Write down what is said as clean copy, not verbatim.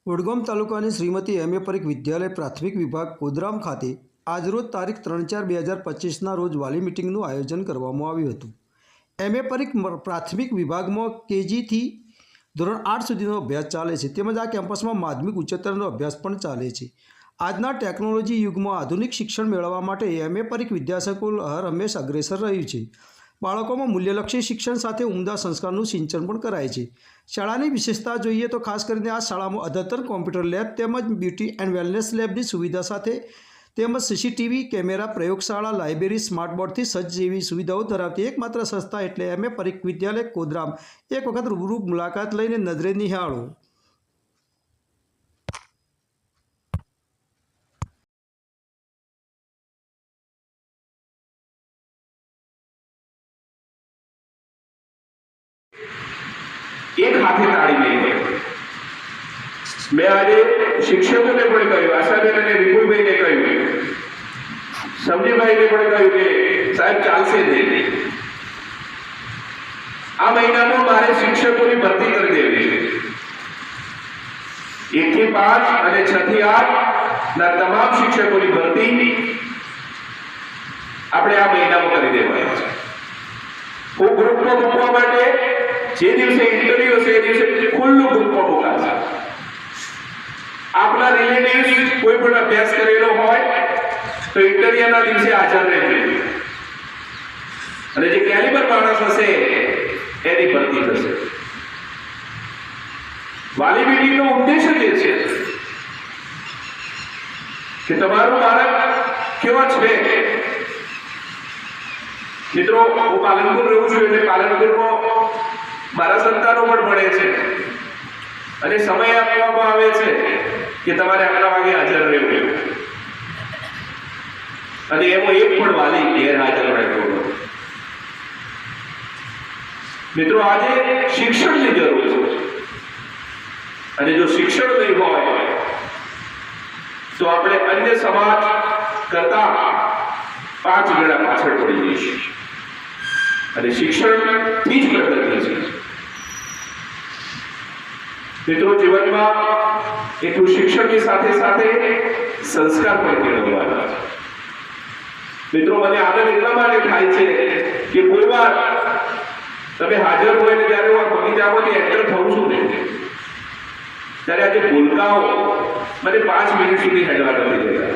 વડગામ તાલુકાની શ્રીમતી એમ.એ. પરીખ વિદ્યાલય પ્રાથમિક વિભાગ કોદરામ ખાતે આજરોજ તારીખ 3/4/2025ના રોજ વાલી મિટિંગનું આયોજન કરવામાં આવ્યું હતું। એમ.એ. પરીખ પ્રાથમિક વિભાગમાં કેજીથી ધોરણ 8 સુધીનો અભ્યાસ ચાલે છે, તેમજ આ કેમ્પસમાં માધ્યમિક ઉચ્ચતરનો અભ્યાસ પણ ચાલે છે। આજના ટેકનોલોજી યુગમાં આધુનિક શિક્ષણ મેળવવા માટે એમ.એ. પરીખ વિદ્યાસંકુલ હર હંમેશ અગ્રેસર રહ્યું છે। બાળકોમાં મૂલ્યલક્ષી શિક્ષણ સાથે ઉમદા સંસ્કારનું સિંચન પણ કરાય છે। શાળાની વિશેષતા જોઈએ તો ખાસ કરીને આ શાળામાં અદ્યતન કોમ્પ્યુટર લેબ તેમજ બ્યુટી એન્ડ વેલનેસ લેબની સુવિધા સાથે તેમજ સીસીટીવી કેમેરા, પ્રયોગશાળા, લાઇબ્રેરી, સ્માર્ટ બોર્ડથી સજ્જ જેવી સુવિધાઓ ધરાવતી એકમાત્ર સંસ્થા એટલે એમ.એ. પરીખ વિદ્યાલય કોદરામ। એક વખત રૂબરૂ મુલાકાત લઈને નજરે નિહાળો। एक हाथे ताड़ी नहीं है। मैं आज शिक्षकों ने पण कह્યું, આશાબેન અને વિપુલભાઈને કહ્યું, સમજીભાઈને પણ કહ્યું કે સાહેબ ચાલશે નહીં, આ મહિનામાં મારે શિક્ષકોની ભરતી કરી દેવી છે। 1 થી 5 અને 6 થી 8 ના તમામ શિક્ષકોની ભરતી આપણે આ મહિનામાં કરી દેવાની છે। હું ગ્રુપમાં મૂકવા માટે જે દિવસે ઇન્ટરવ્યુ હશે એ દિવસે ખુલ્લું ગ્રુપમાં મૂકાશે। આપના રિલેટિવ્સ કોઈ પણ અભ્યાસ કરેલો હોય તો ઇન્ટરવ્યુના દિવસે હાજર રહેજો અને જે કેલિબર માણસ હશે એની ભરતી થશે। વાલી મિટિંગનો ઉદ્દેશ જ છે કે તમારું બાળક કેવો છે। મિત્રો, હું પાલનપુર રહું છું એટલે પાલનપુરમાં મારા સંતાનો પણ ભણે છે અને સમય આપવામાં આવે છે કે તમારે આટલા વાગે હાજર રહેવું અને એમાં એક પણ વાલી ગેરહાજર રહેતો નથી। મિત્રો, આજે શિક્ષણની જરૂર છે અને જો શિક્ષણ નહીં હોય તો આપણે અન્ય સમાજ કરતા 5 ગણા પાછળ પડી જઈશું અને શિક્ષણની જ પ્રગતિ છે। મિત્રો, જીવનમાં એટલું શિક્ષણની સાથે સાથે સંસ્કાર પણ કેળવવાના છે। મિત્રો, મને આનંદ એટલા માટે થાય છે કે કોઈ વાર તમે હાજર હોય ને જ્યારે હું બગીચામાંથી એન્ટર થઉં છું ને ત્યારે આજે ભૂલકાઓ મને 5 મિનિટ સુધી હેડવા નથી દેતા।